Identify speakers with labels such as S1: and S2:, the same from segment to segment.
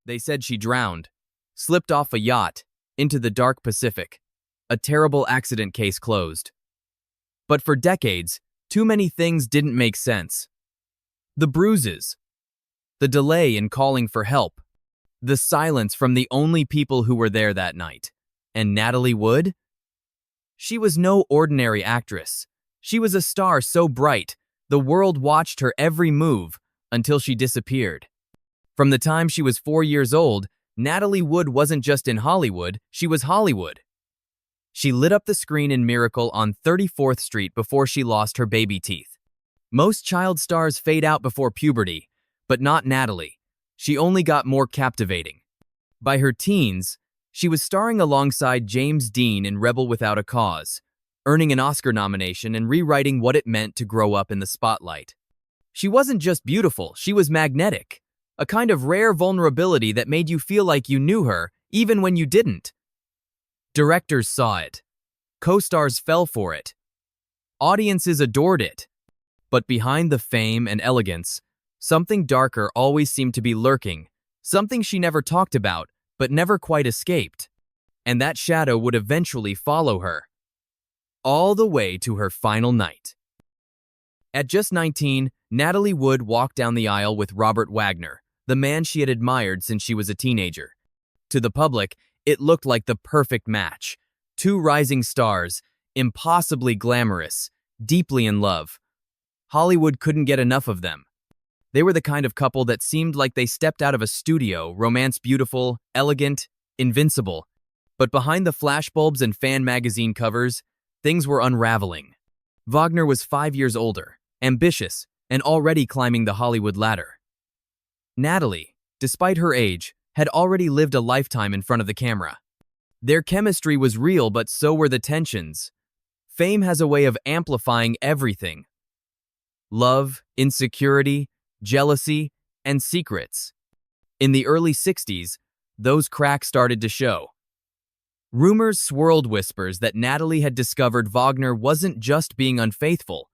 S1: They said she drowned, slipped off a yacht, into the dark Pacific. A terrible accident, case closed. But for decades, too many things didn't make sense. The bruises, the delay in calling for help, the silence from the only people who were there that night. And Natalie Wood? She was no ordinary actress. She was a star so bright, the world watched her every move until she disappeared. From the time she was 4 years old, Natalie Wood wasn't just in Hollywood, she was Hollywood. She lit up the screen in Miracle on 34th Street before she lost her baby teeth. Most child stars fade out before puberty, but not Natalie. She only got more captivating. By her teens, she was starring alongside James Dean in Rebel Without a Cause, earning an Oscar nomination and rewriting what it meant to grow up in the spotlight. She wasn't just beautiful, she was magnetic, a kind of rare vulnerability that made you feel like you knew her, even when you didn't. Directors saw it. Co-stars fell for it. Audiences adored it. But behind the fame and elegance, something darker always seemed to be lurking, something she never talked about, but never quite escaped. And that shadow would eventually follow her, all the way to her final night. At just 19, Natalie Wood walked down the aisle with Robert Wagner, the man she had admired since she was a teenager. To the public, it looked like the perfect match. Two rising stars, impossibly glamorous, deeply in love. Hollywood couldn't get enough of them. They were the kind of couple that seemed like they stepped out of a studio, romance beautiful, elegant, invincible. But behind the flashbulbs and fan magazine covers, things were unraveling. Wagner was 5 years older, ambitious, and already climbing the Hollywood ladder. Natalie, despite her age, had already lived a lifetime in front of the camera. Their chemistry was real, but so were the tensions. Fame has a way of amplifying everything. Love, insecurity, jealousy, and secrets. In the early 60s, those cracks started to show. Rumors swirled whispers that Natalie had discovered Wagner wasn't just being unfaithful,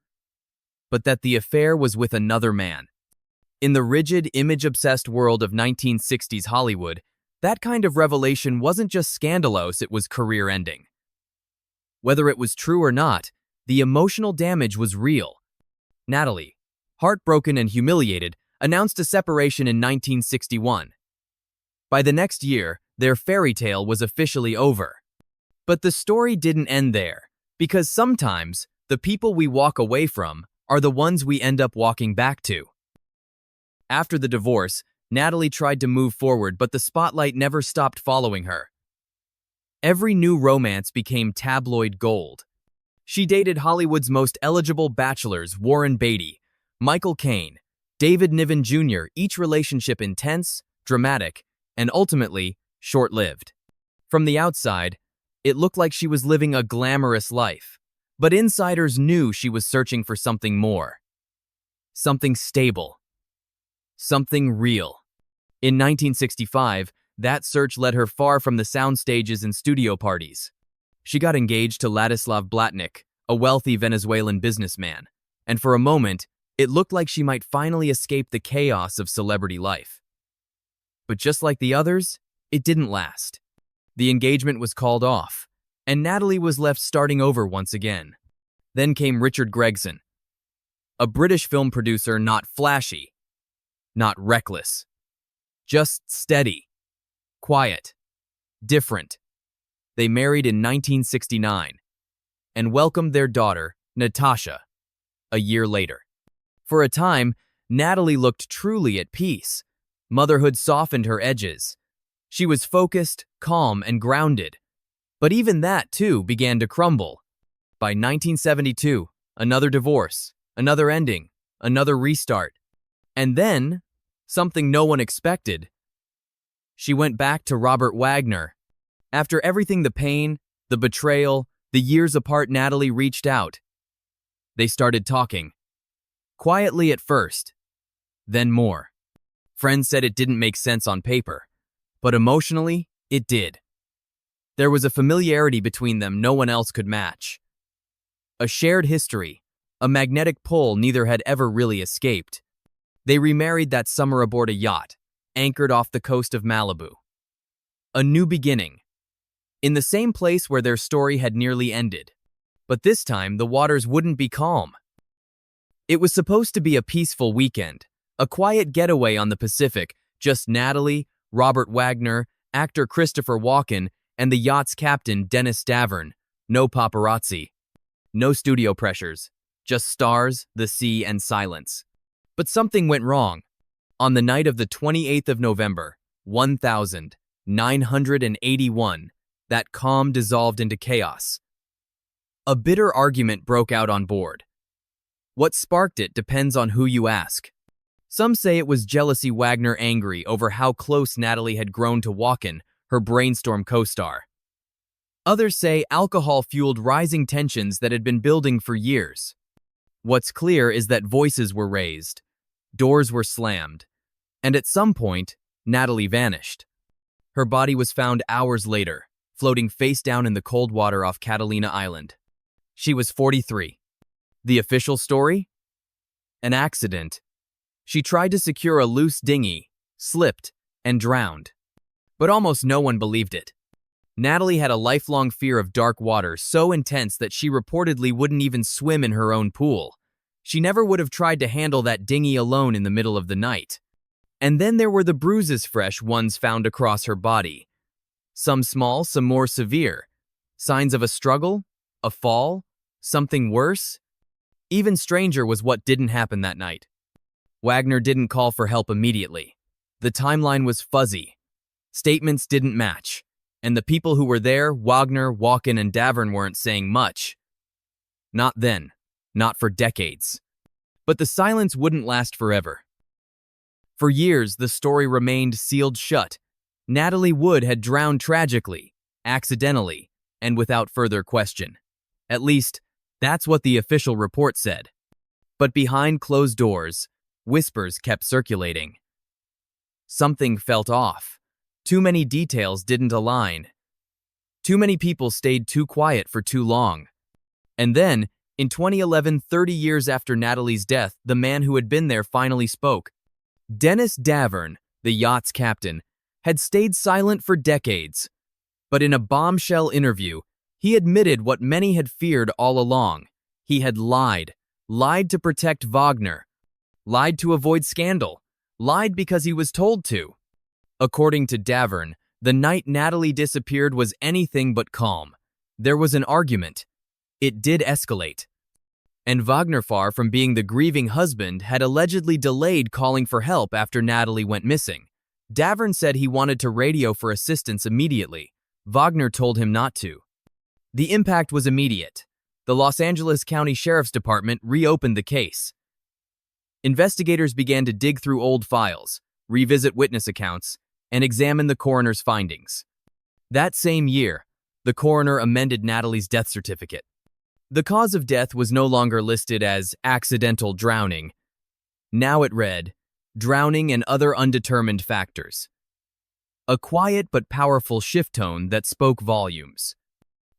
S1: but that the affair was with another man. In the rigid, image-obsessed world of 1960s Hollywood, that kind of revelation wasn't just scandalous, it was career-ending. Whether it was true or not, the emotional damage was real. Natalie, heartbroken and humiliated, announced a separation in 1961. By the next year, their fairy tale was officially over. But the story didn't end there, because sometimes the people we walk away from are the ones we end up walking back to. After the divorce, Natalie tried to move forward, but the spotlight never stopped following her. Every new romance became tabloid gold. She dated Hollywood's most eligible bachelors, Warren Beatty, Michael Caine, David Niven Jr., each relationship intense, dramatic, and ultimately short-lived. From the outside, it looked like she was living a glamorous life, but insiders knew she was searching for something more. Something stable. Something real. In 1965, that search led her far from the sound stages and studio parties. She got engaged to Ladislav Blatnik, a wealthy Venezuelan businessman, and for a moment, it looked like she might finally escape the chaos of celebrity life. But just like the others, it didn't last. The engagement was called off, and Natalie was left starting over once again. Then came Richard Gregson, a British film producer not flashy, not reckless, just steady, quiet, different. They married in 1969 and welcomed their daughter, Natasha, a year later. For a time, Natalie looked truly at peace. Motherhood softened her edges. She was focused, calm, and grounded. But even that, too, began to crumble. By 1972, another divorce, another ending, another restart. And then, something no one expected. She went back to Robert Wagner. After everything, the pain, the betrayal, the years apart, Natalie reached out. They started talking. Quietly at first, then more. Friends said it didn't make sense on paper, but emotionally, it did. There was a familiarity between them no one else could match. A shared history, a magnetic pull neither had ever really escaped. They remarried that summer aboard a yacht, anchored off the coast of Malibu. A new beginning, in the same place where their story had nearly ended. But this time, the waters wouldn't be calm. It was supposed to be a peaceful weekend, a quiet getaway on the Pacific, just Natalie, Robert Wagner, actor Christopher Walken, and the yacht's captain, Dennis Davern. No paparazzi. No studio pressures. Just stars, the sea, and silence. But something went wrong. On the night of the 28th of November, 1981, that calm dissolved into chaos. A bitter argument broke out on board. What sparked it depends on who you ask. Some say it was jealousy, Wagner angry over how close Natalie had grown to Walken, her brainstorm co-star. Others say alcohol fueled rising tensions that had been building for years. What's clear is that voices were raised, doors were slammed, and at some point, Natalie vanished. Her body was found hours later, floating face down in the cold water off Catalina Island. She was 43. The official story? An accident. She tried to secure a loose dinghy, slipped, and drowned. But almost no one believed it. Natalie had a lifelong fear of dark water so intense that she reportedly wouldn't even swim in her own pool. She never would have tried to handle that dinghy alone in the middle of the night. And then there were the bruises, fresh ones found across her body. Some small, some more severe. Signs of a struggle? A fall? Something worse? Even stranger was what didn't happen that night. Wagner didn't call for help immediately. The timeline was fuzzy. Statements didn't match. And the people who were there, Wagner, Walken, and Davern, weren't saying much. Not then. Not for decades. But the silence wouldn't last forever. For years, the story remained sealed shut. Natalie Wood had drowned tragically, accidentally, and without further question. At least, that's what the official report said. But behind closed doors, whispers kept circulating. Something felt off. Too many details didn't align. Too many people stayed too quiet for too long. And then, in 2011, 30 years after Natalie's death, the man who had been there finally spoke. Dennis Davern, the yacht's captain, had stayed silent for decades. But in a bombshell interview, he admitted what many had feared all along. He had lied. Lied to protect Wagner. Lied to avoid scandal. Lied because he was told to. According to Davern, the night Natalie disappeared was anything but calm. There was an argument. It did escalate. And Wagner, far from being the grieving husband, had allegedly delayed calling for help after Natalie went missing. Davern said he wanted to radio for assistance immediately. Wagner told him not to. The impact was immediate. The Los Angeles County Sheriff's Department reopened the case. Investigators began to dig through old files, revisit witness accounts, and examine the coroner's findings. That same year, the coroner amended Natalie's death certificate. The cause of death was no longer listed as accidental drowning. Now it read, drowning and other undetermined factors. A quiet but powerful shift tone that spoke volumes.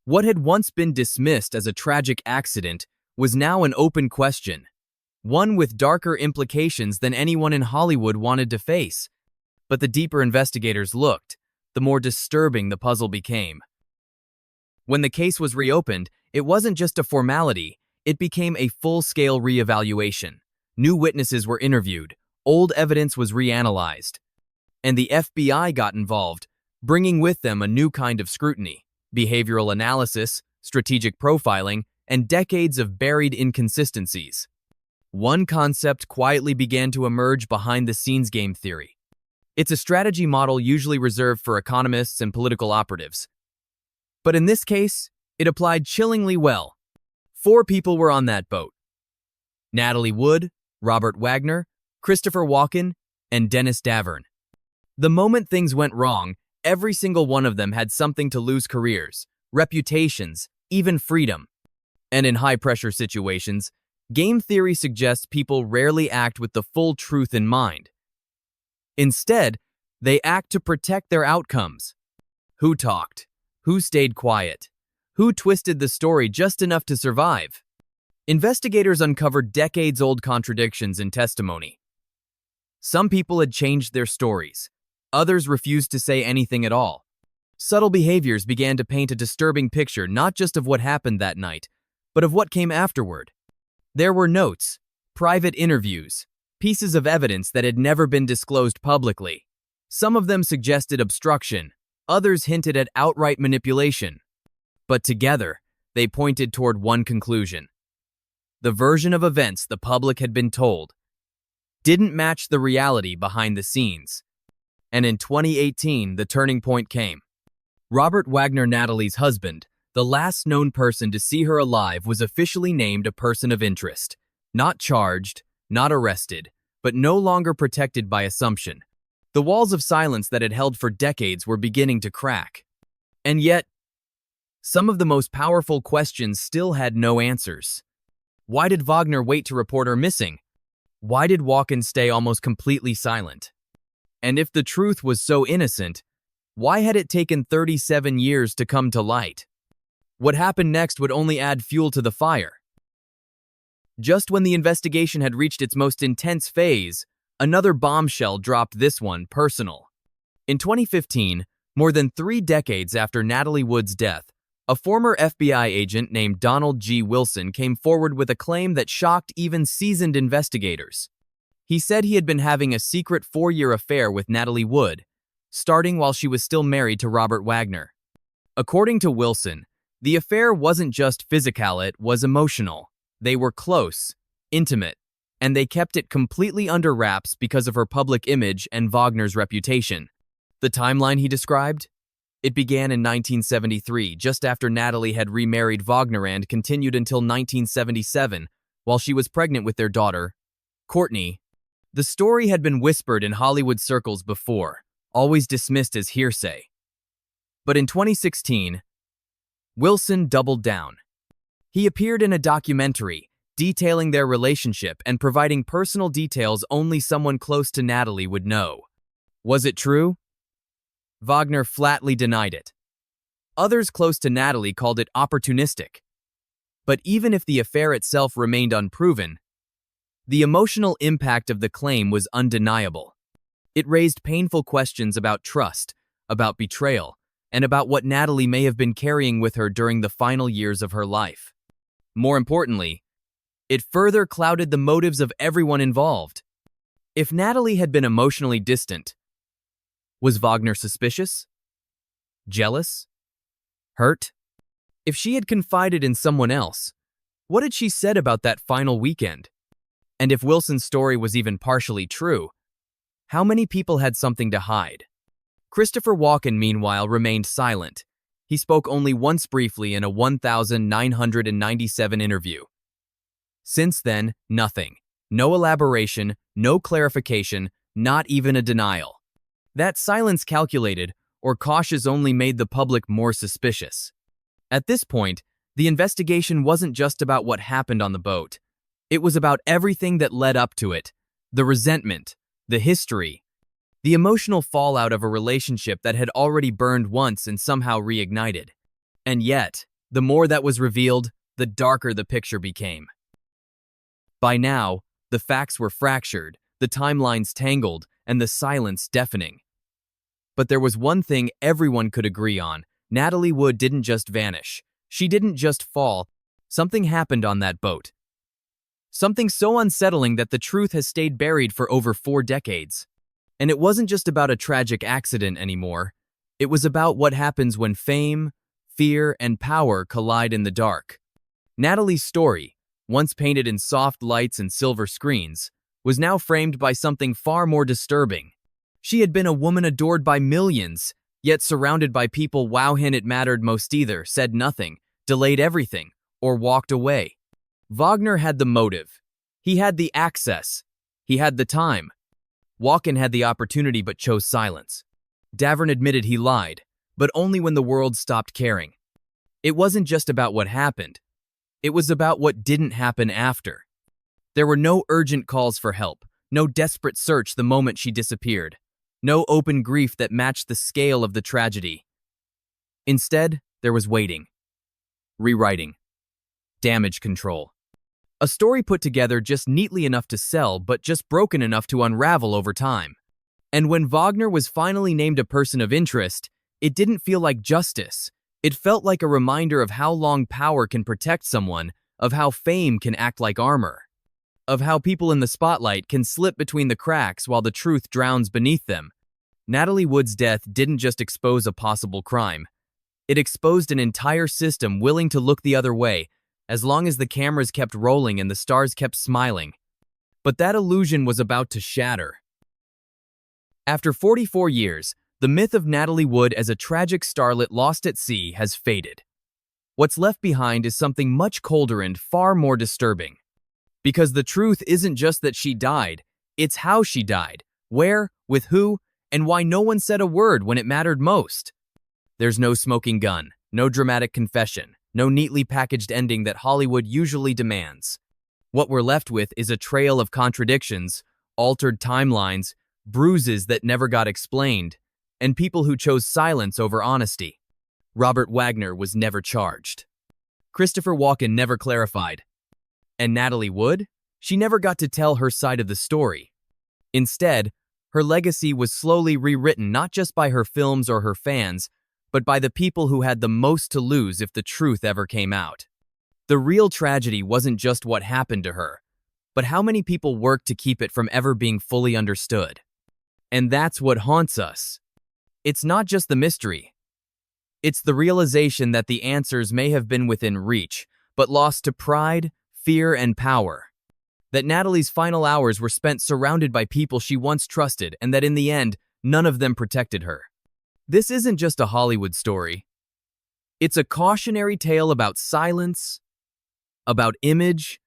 S1: What had once been dismissed as a tragic accident was now an open question, one with darker implications than anyone in Hollywood wanted to face. But the deeper investigators looked, the more disturbing the puzzle became. When the case was reopened, it wasn't just a formality, it became a full-scale reevaluation. New witnesses were interviewed, old evidence was reanalyzed. And the FBI got involved, bringing with them a new kind of scrutiny, behavioral analysis, strategic profiling, and decades of buried inconsistencies. One concept quietly began to emerge behind-the-scenes: game theory. It's a strategy model usually reserved for economists and political operatives. But in this case, it applied chillingly well. 4 people were on that boat: Natalie Wood, Robert Wagner, Christopher Walken, and Dennis Davern. The moment things went wrong, every single one of them had something to lose: careers, reputations, even freedom. And in high-pressure situations, game theory suggests people rarely act with the full truth in mind. Instead, they act to protect their outcomes. Who talked? Who stayed quiet? Who twisted the story just enough to survive? Investigators uncovered decades-old contradictions in testimony. Some people had changed their stories. Others refused to say anything at all. Subtle behaviors began to paint a disturbing picture not just of what happened that night, but of what came afterward. There were notes, private interviews, pieces of evidence that had never been disclosed publicly. Some of them suggested obstruction, others hinted at outright manipulation. But together, they pointed toward one conclusion. The version of events the public had been told didn't match the reality behind the scenes. And in 2018, the turning point came. Robert Wagner, Natalie's husband, the last known person to see her alive, was officially named a person of interest. Not charged, not arrested, but no longer protected by assumption. The walls of silence that had held for decades were beginning to crack. And yet, some of the most powerful questions still had no answers. Why did Wagner wait to report her missing? Why did Walken stay almost completely silent? And if the truth was so innocent, why had it taken 37 years to come to light? What happened next would only add fuel to the fire. Just when the investigation had reached its most intense phase, another bombshell dropped, this one personal. In 2015, more than 3 decades after Natalie Wood's death, a former FBI agent named Donald G. Wilson came forward with a claim that shocked even seasoned investigators. He said he had been having a secret 4-year affair with Natalie Wood, starting while she was still married to Robert Wagner. According to Wilson, the affair wasn't just physical, it was emotional. They were close, intimate, and they kept it completely under wraps because of her public image and Wagner's reputation. The timeline he described? It began in 1973, just after Natalie had remarried Wagner, and continued until 1977, while she was pregnant with their daughter, Courtney. The story had been whispered in Hollywood circles before, always dismissed as hearsay. But in 2016, Wilson doubled down. He appeared in a documentary detailing their relationship and providing personal details only someone close to Natalie would know. Was it true? Wagner flatly denied it. Others close to Natalie called it opportunistic. But even if the affair itself remained unproven, the emotional impact of the claim was undeniable. It raised painful questions about trust, about betrayal, and about what Natalie may have been carrying with her during the final years of her life. More importantly, it further clouded the motives of everyone involved. If Natalie had been emotionally distant, was Wagner suspicious? Jealous? Hurt? If she had confided in someone else, what had she said about that final weekend? And if Wilson's story was even partially true, how many people had something to hide? Christopher Walken, meanwhile, remained silent. He spoke only once briefly in a 1997 interview. Since then, nothing. No elaboration, no clarification, not even a denial. That silence, calculated or cautious, only made the public more suspicious. At this point, the investigation wasn't just about what happened on the boat. It was about everything that led up to it. The resentment, the history, the emotional fallout of a relationship that had already burned once and somehow reignited. And yet, the more that was revealed, the darker the picture became. By now, the facts were fractured, the timelines tangled, and the silence deafening. But there was one thing everyone could agree on. Natalie Wood didn't just vanish. She didn't just fall. Something happened on that boat. Something so unsettling that the truth has stayed buried for over 4 decades. And it wasn't just about a tragic accident anymore. It was about what happens when fame, fear, and power collide in the dark. Natalie's story, once painted in soft lights and silver screens, was now framed by something far more disturbing. She had been a woman adored by millions, yet surrounded by people wowhin it mattered most either said nothing, delayed everything, or walked away. Wagner had the motive. He had the access. He had the time. Walken had the opportunity but chose silence. Davern admitted he lied, but only when the world stopped caring. It wasn't just about what happened. It was about what didn't happen after. There were no urgent calls for help, no desperate search the moment she disappeared, no open grief that matched the scale of the tragedy. Instead, there was waiting, rewriting, damage control. A story put together just neatly enough to sell, but just broken enough to unravel over time. And when Wagner was finally named a person of interest, it didn't feel like justice. It felt like a reminder of how long power can protect someone, of how fame can act like armor, of how people in the spotlight can slip between the cracks while the truth drowns beneath them. Natalie Wood's death didn't just expose a possible crime. It exposed an entire system willing to look the other way, as long as the cameras kept rolling and the stars kept smiling. But that illusion was about to shatter. After 44 years, the myth of Natalie Wood as a tragic starlet lost at sea has faded. What's left behind is something much colder and far more disturbing. Because the truth isn't just that she died, it's how she died, where, with who, and why no one said a word when it mattered most. There's no smoking gun, no dramatic confession, no neatly packaged ending that Hollywood usually demands. What we're left with is a trail of contradictions, altered timelines, bruises that never got explained, and people who chose silence over honesty. Robert Wagner was never charged. Christopher Walken never clarified. And Natalie Wood? She never got to tell her side of the story. Instead, her legacy was slowly rewritten not just by her films or her fans, but by the people who had the most to lose if the truth ever came out. The real tragedy wasn't just what happened to her, but how many people worked to keep it from ever being fully understood. And that's what haunts us. It's not just the mystery. It's the realization that the answers may have been within reach, but lost to pride, fear, and power. That Natalie's final hours were spent surrounded by people she once trusted, and that in the end, none of them protected her. This isn't just a Hollywood story. It's a cautionary tale about silence, about image,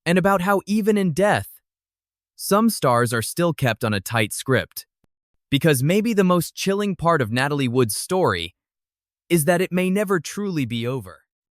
S1: and about how even in death, some stars are still kept on a tight script. Because maybe the most chilling part of Natalie Wood's story is that it may never truly be over.